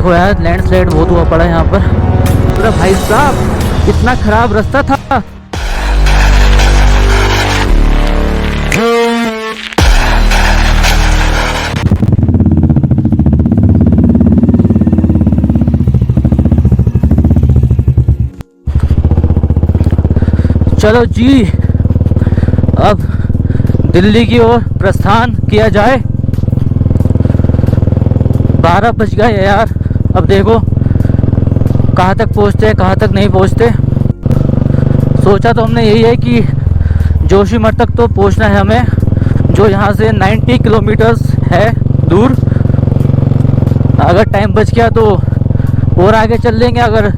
देखो यार लैंडस्लाइड बहुत हुआ पड़ा है यहाँ पर। पूरा भाई साहब इतना खराब रास्ता था। चलो जी अब दिल्ली की ओर प्रस्थान किया जाए। 12 बज गए यार। अब देखो कहाँ तक पहुँचते हैं कहाँ तक नहीं पहुँचते। सोचा तो हमने यही है कि जोशीमठ तक तो पहुँचना है हमें, जो यहाँ से 90 किलोमीटर्स है दूर। अगर टाइम बच गया तो और आगे चल लेंगे। अगर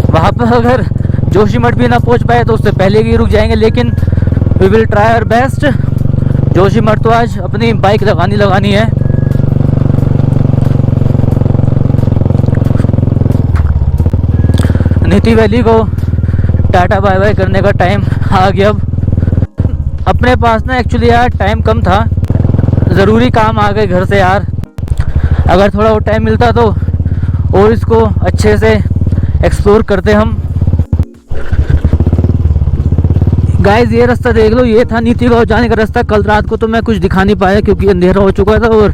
वहाँ पर अगर जोशीमठ भी ना पहुँच पाए तो उससे पहले ही रुक जाएंगे, लेकिन we will try our best. Joshimath तो आज अपनी बाइक लगानी है। नीति वैली को टाटा बाय बाय करने का टाइम आ गया। अब अपने पास ना एक्चुअली यार टाइम कम था, ज़रूरी काम आ गए घर से यार। अगर थोड़ा और टाइम मिलता तो और इसको अच्छे से एक्सप्लोर करते हम। गाइस ये रास्ता देख लो, ये था नीति गाँव जाने का रास्ता। कल रात को तो मैं कुछ दिखा नहीं पाया क्योंकि अंधेरा हो चुका था और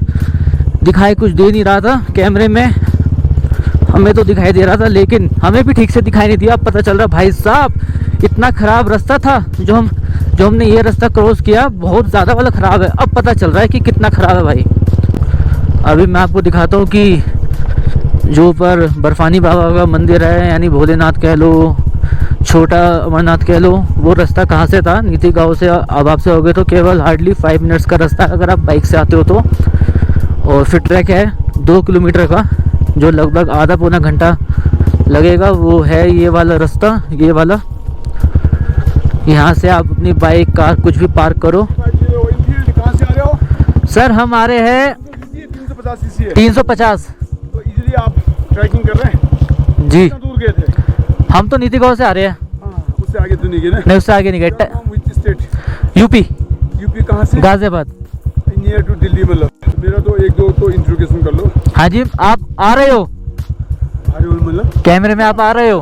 दिखाई कुछ दे नहीं रहा था कैमरे में। हमें तो दिखाई दे रहा था लेकिन हमें भी ठीक से दिखाई नहीं दिया। अब पता चल रहा भाई साहब इतना ख़राब रास्ता था जो हमने ये रास्ता क्रॉस किया, बहुत ज़्यादा वाला ख़राब है। अब पता चल रहा है कि कितना ख़राब है भाई। अभी मैं आपको दिखाता हूँ कि जो ऊपर बर्फानी बाबा का मंदिर है, यानी भोलेनाथ कह लो, छोटा अमरनाथ कह लो, वो रास्ता कहाँ से था। नीति गाँव से अब आपसे हो गए तो केवल हार्डली 5 मिनट्स का रास्ता अगर आप बाइक से आते हो तो। और फिर ट्रैक है 2 किलोमीटर का जो लगभग आधा पौना घंटा लगेगा। वो है ये वाला रास्ता, ये वाला। यहाँ से आप अपनी बाइक कार कुछ भी पार्क करो। कहाँ से आ रहे हो सर? हम आ रहे हैं 350 सीसी है। 350। तो इजीली आप ट्रैकिंग कर रहे हैं जी। कितना दूर गए थे? हम तो नीति गाँव से आ रहे हैं। उससे आगे तो नहीं गए ना? नहीं उससे आगे नहीं गए। Which state? यूपी। यूपी कहाँ से? गाजियाबाद। Near to Delhi. मतलब मेरा तो एक दो तो इंट्रोगेशन कर लो। हाँ जी आप आ रहे हो? मतलब कैमरे में आप आ रहे हो?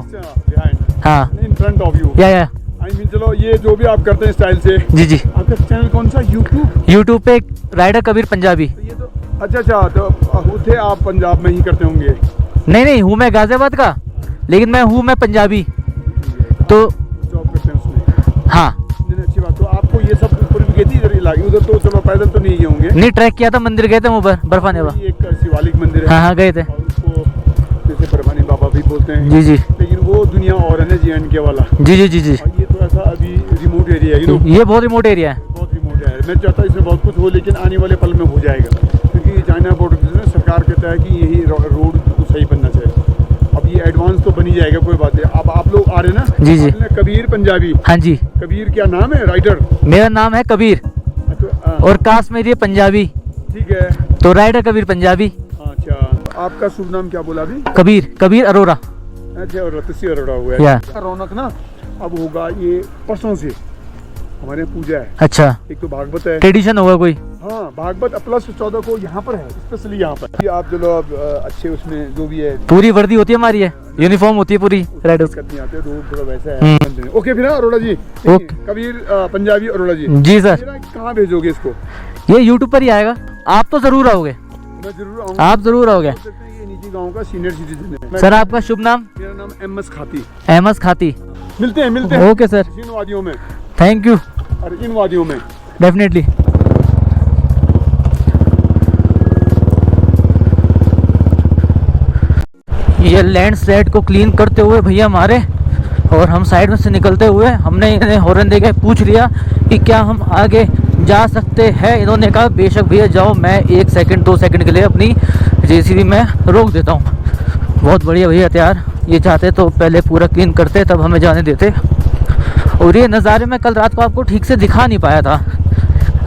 हाँ इन फ्रंट ऑफ यू। या आई मीन चलो ये जो भी आप करते हैं स्टाइल से। जी जी। आपका चैनल कौन सा? यूट्यूब पे राइडर कबीर पंजाबी। तो ये तो अच्छा तो उसे आप पंजाब में ही करते होंगे? नहीं हूँ मैं गाजियाबाद का, लेकिन मैं पंजाबी तो जॉब करते हैं उसमें। हाँ। अच्छी बात। तो आपको ये सब ऊपर भी गई थी इधर उधर तो चलो पैदल तो नहीं गए होंगे? नहीं ट्रैक किया था, मंदिर गए थे ऊपर बर्फानी बाबा। एक शिवालिक मंदिर है। हाँ गए थे। और उसको जैसे बर्फानी बाबा भी बोलते हैं। जी जी। लेकिन वो दुनिया और है ना JNK वाला। जी जी जी जी। और ये थोड़ा सा अभी रिमोट एरिया है। ये बहुत रिमोट एरिया है। बहुत रिमोट है। मैं चाहता हूँ इसमें बहुत कुछ हो, लेकिन आने वाले पल में हो जाएगा क्योंकि चाइना बॉर्डर सरकार कहता है कि यही रोड सही बनना चाहिए। अब ये एडवांस तो बनी जाएगा, कोई बात नहीं। अब आप लोग आ रहे हैं ना? जी जी। कबीर पंजाबी। हाँ जी। कबीर क्या नाम है राइडर? मेरा नाम है कबीर और कास्ट मेरी है पंजाबी। ठीक है तो राइडर कबीर पंजाबी। अच्छा आपका शुभ नाम क्या बोला अभी? कबीर अरोड़ा। अच्छा और रतसी अरोड़ा हुआ या। है। रौनक ना अब होगा ये परसों से हमारे यहाँ पूजा है। अच्छा एक तो भागवत है, ट्रेडिशन होगा कोई? हाँ भागवत प्लस 14 को यहाँ पर है, स्पेशली यहाँ पर। आप चलो अब अच्छे उसमें जो भी है पूरी वर्दी होती है हमारी, है यूनिफॉर्म होती है पूरी राइडर्स। करनी आते हैं रोड थोड़ा वैसा है। ओके फिर अरोड़ा जी। कबीर पंजाबी अरोड़ा जी। जी सर। कहाँ भेजोगे इसको? ये यूट्यूब पर ही आएगा। आप तो जरूर आओगे। मैं जरूर आऊँगा। आप जरूर आओगे। ये नीचे गाँव का सीनियर सिटीजन है। सर आपका शुभ नाम? मेरा नाम MS खाती। अहमद खाती। मिलते हैं। Okay sir. इन वादियों में। Thank you. और इन वादियों में डेफिनेटली। ये लैंडस्लाइड को क्लीन करते हुए भैया हमारे, और हम साइड में से निकलते हुए हमने इन्हें हॉर्न देके पूछ लिया कि क्या हम आगे जा सकते हैं। इन्होंने कहा बेशक भैया जाओ, मैं 1 सेकंड 2 सेकंड के लिए अपनी JCB में रोक देता हूँ। बहुत बढ़िया भैया यार, ये चाहते तो पहले पूरा क्लीन करते तब हमें जाने देते। और ये नज़ारे मैं कल रात को आपको ठीक से दिखा नहीं पाया था,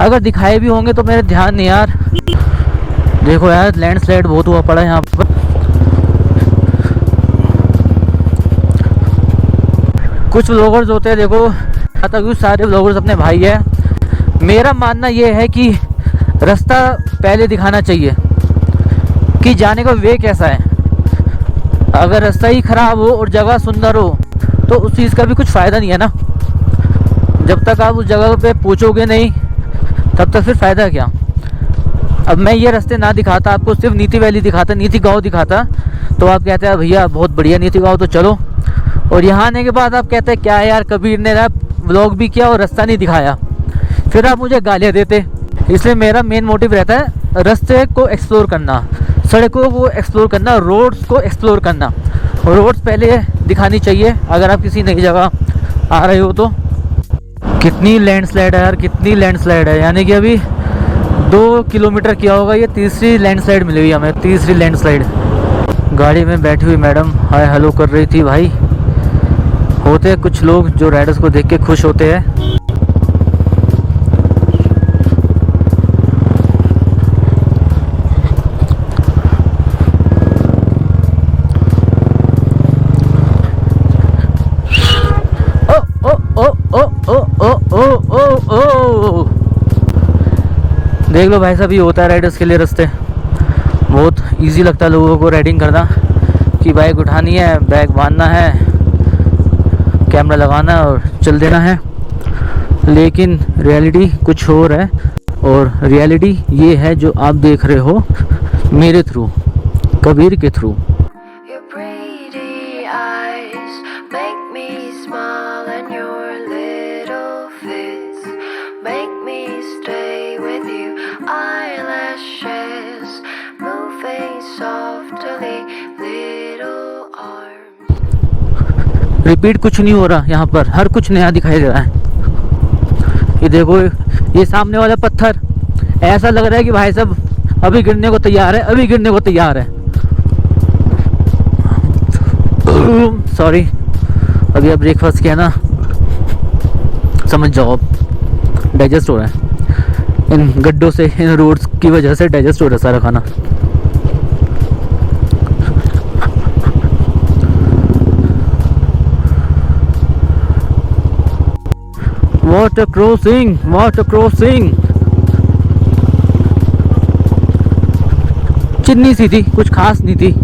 अगर दिखाए भी होंगे तो मेरे ध्यान नहीं यार। देखो यार लैंडस्लाइड बहुत हुआ पड़ा है यहाँ पर। कुछ व्लॉगर्स होते हैं, देखो सारे व्लॉगर्स अपने भाई है। मेरा मानना ये है कि रास्ता पहले दिखाना चाहिए। कि जाने का वे कैसा है। अगर रास्ता ही ख़राब हो और जगह सुंदर हो तो उस चीज़ का भी कुछ फ़ायदा नहीं है ना। जब तक आप उस जगह पे पहुँचोगे नहीं तब तक फिर फ़ायदा क्या। अब मैं ये रास्ते ना दिखाता आपको, सिर्फ नीति वैली दिखाता, नीति गाँव दिखाता, तो आप कहते हैं भैया बहुत बढ़िया नीति गाँव, तो चलो। और यहाँ आने के बाद आप कहते हैं क्या यार कबीर ने व्लॉग भी किया और रास्ता नहीं दिखाया, फिर आप मुझे गालियाँ देते। इसलिए मेरा मेन मोटिव रहता है रास्ते को एक्सप्लोर करना, सड़कों को एक्सप्लोर करना, रोड्स को एक्सप्लोर करना। रोड्स पहले दिखानी चाहिए अगर आप किसी नई जगह आ रहे हो तो। कितनी लैंडस्लाइड है यार, कितनी लैंडस्लाइड है। यानी कि अभी 2 किलोमीटर किया होगा, ये तीसरी लैंडस्लाइड मिली हुई हमें, तीसरी लैंडस्लाइड। गाड़ी में बैठी हुई मैडम हाय हेलो कर रही थी। भाई होते हैं कुछ लोग जो राइडर्स को देख के खुश होते हैं। देख लो भाई साहब, ये होता है राइडर्स के लिए रास्ते। बहुत इजी लगता है लोगों को राइडिंग करना कि बाइक उठानी है, बैग बांधना है, कैमरा लगाना है और चल देना है। लेकिन रियलिटी कुछ और है, और रियलिटी ये है जो आप देख रहे हो मेरे थ्रू, कबीर के थ्रू। रिपीट कुछ नहीं हो रहा यहाँ पर, हर कुछ नया दिखाई दे रहा है। ये देखो, ये सामने वाला पत्थर ऐसा लग रहा है कि भाई साहब अभी गिरने को तैयार है, अभी गिरने को तैयार है। सॉरी, अभी आप ब्रेकफास्ट किया ना, समझ जाओ अब डाइजेस्ट हो रहा है। इन गड्ढों से, इन रोड्स की वजह से डाइजेस्ट हो रहा है सारा खाना। Water crossing, water crossing. चिन्नी सी थी, कुछ खास नहीं थी।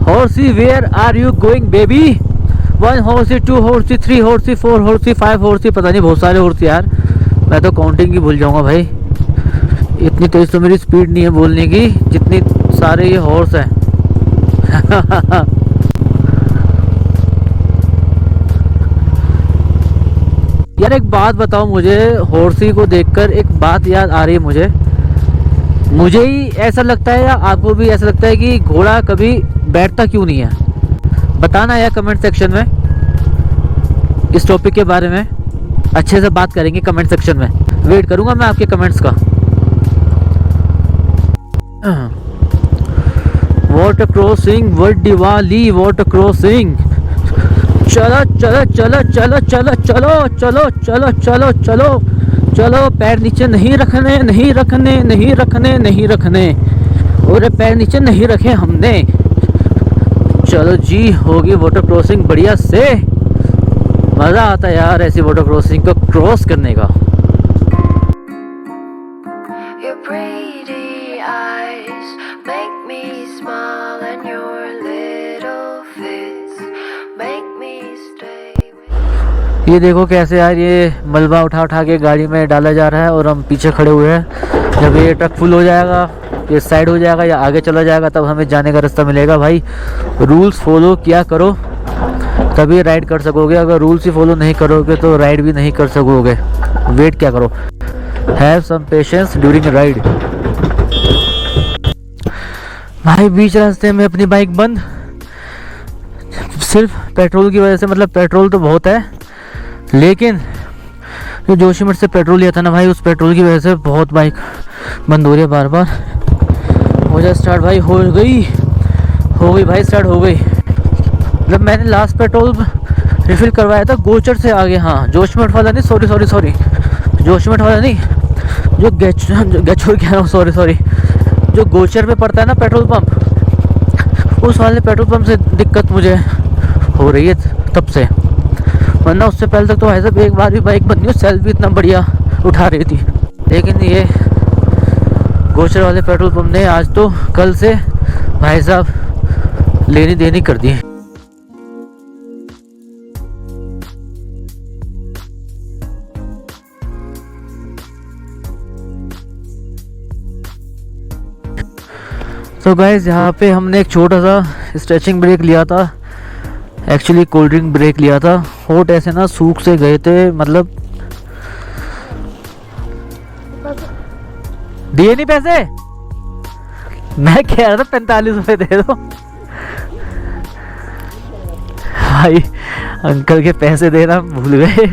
Horsey, where are you going baby? 1 horsey, 2 horsey, 3 horsey, 4 horsey, 5 horsey, पता नहीं बहुत सारे होर्सी यार, मैं तो काउंटिंग ही भूल जाऊंगा भाई। इतनी तेज तो मेरी स्पीड नहीं है बोलने की जितनी सारे ये हॉर्स हैं। यार एक बात बताओ मुझे, होर्सी को देखकर एक बात याद आ रही है मुझे ही ऐसा लगता है या आपको भी ऐसा लगता है कि घोड़ा कभी बैठता क्यों नहीं है? बताना यार कमेंट सेक्शन में। इस टॉपिक के बारे में अच्छे से बात करेंगे कमेंट सेक्शन में, वेट करूंगा मैं आपके कमेंट्स का। वाटर क्रॉसिंग, वर्डिवाली वाटर क्रॉसिंग। चलो चलो चलो चलो चलो चलो चलो चलो चलो चलो चलो, पैर नीचे नहीं रखने, नहीं रखने, नहीं रखने, नहीं रखने, और पैर नीचे नहीं रखे हमने। चलो जी, होगी वाटर क्रॉसिंग बढ़िया से। मज़ा आता है यार ऐसी वाटर क्रॉसिंग को क्रॉस करने का। ये देखो कैसे यार ये मलबा उठा उठा के गाड़ी में डाला जा रहा है और हम पीछे खड़े हुए हैं। जब ये ट्रक फुल हो जाएगा, ये साइड हो जाएगा या आगे चला जाएगा, तब हमें जाने का रास्ता मिलेगा। भाई रूल्स फॉलो किया करो तभी राइड कर सकोगे, अगर रूल्स ही फॉलो नहीं करोगे तो राइड भी नहीं कर सकोगे। वेट क्या करो, have some patience during ride. भाई बीच रास्ते में अपनी बाइक बंद, सिर्फ पेट्रोल की वजह से। मतलब पेट्रोल तो बहुत है, लेकिन जो जोशीमठ से पेट्रोल लिया था ना भाई, उस पेट्रोल की वजह से बहुत बाइक बंद हो रही है बार बार। मुझे स्टार्ट भाई हो गई, हो गई भाई, स्टार्ट हो गई। जब मैंने लास्ट पेट्रोल रिफ़िल करवाया था गोचर से आगे, हाँ जोशीमठ वाला नहीं, सॉरी जोशीमठ वाला नहीं, जो गैचोर कह रहा हूँ, सॉरी जो गोचर पे पड़ता है ना पेट्रोल पंप, उस वाले पेट्रोल पंप से दिक्कत मुझे हो रही है तब से। वरना उससे पहले तक तो भाई साहब एक बार भी बाइक बंद नहीं हो, सेल्फ भी इतना बढ़िया उठा रही थी। लेकिन ये गोचर वाले पेट्रोल पंप ने आज तो कल से भाई साहब लेनी देनी कर दी। तो गाइस यहाँ पे हमने एक छोटा सा स्ट्रेचिंग ब्रेक लिया था, एक्चुअली कोल्ड ड्रिंक ब्रेक लिया था। होट ऐसे ना सूख से गए थे, मतलब दिए नहीं पैसे। मैं कह रहा था 45 रुपए दे दो भाई, अंकल के पैसे देना भूल गए।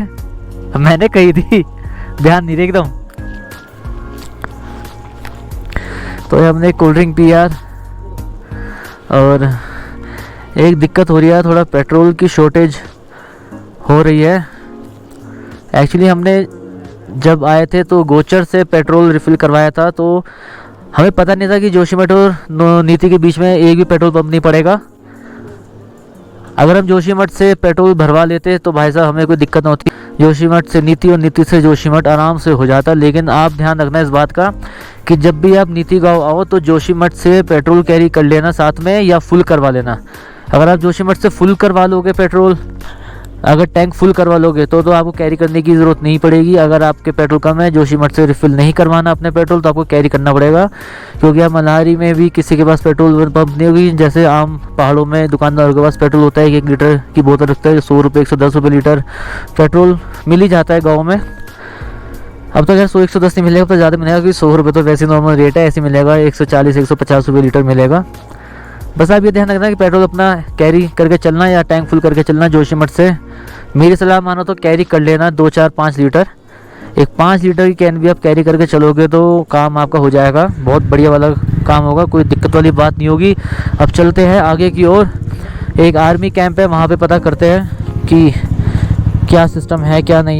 मैंने कही थी, ध्यान नहीं रही एकदम। तो हमने कोल्ड ड्रिंक पी यार, और एक दिक्कत हो रही है, थोड़ा पेट्रोल की शॉर्टेज हो रही है। एक्चुअली हमने जब आए थे तो गोचर से पेट्रोल रिफ़िल करवाया था, तो हमें पता नहीं था कि जोशीमठ और नीति के बीच में एक भी पेट्रोल पंप नहीं पड़ेगा। अगर हम जोशीमठ से पेट्रोल भरवा लेते तो भाई साहब हमें कोई दिक्कत ना होती, जोशीमठ से नीति और नीति से जोशीमठ आराम से हो जाता। लेकिन आप ध्यान रखना इस बात का कि जब भी आप नीति गाँव आओ तो जोशीमठ से पेट्रोल कैरी कर लेना साथ में, या फुल करवा लेना। अगर आप जोशीमठ से फुल करवा लोगे पेट्रोल, अगर टैंक फुल करवा लोगे तो आपको कैरी करने की ज़रूरत नहीं पड़ेगी। अगर आपके पेट्रोल कम है, जोशीमठ से रिफ़िल नहीं करवाना अपने पेट्रोल, तो आपको कैरी करना पड़ेगा। क्योंकि आप मल्हारी में भी किसी के पास पेट्रोल पंप नहीं होगी, जैसे आम पहाड़ों में दुकानदारों के पास पेट्रोल होता है, 1 लीटर की बोतल रखता है, 100 रुपये 110 रुपये लीटर पेट्रोल मिल ही जाता है गाँव में। अब तो यार 100-110 नहीं मिलेगा, तो ज़्यादा मिलेगा, क्योंकि 100 रुपये तो वैसे नॉर्मल रेट है, ऐसे मिलेगा 140-150 रुपये लीटर मिलेगा। बस आप ये ध्यान रखना कि पेट्रोल अपना कैरी करके चलना या टैंक फुल करके चलना जोशीमठ से। मेरी सलाह मानो तो कैरी कर लेना 2-4-5 लीटर। एक 5 लीटर की कैन भी आप कैरी करके चलोगे तो काम आपका हो जाएगा, बहुत बढ़िया वाला काम होगा, कोई दिक्कत वाली बात नहीं होगी। अब चलते हैं आगे की ओर, एक आर्मी कैंप है, वहाँ पे पता करते हैं कि क्या सिस्टम है क्या नहीं।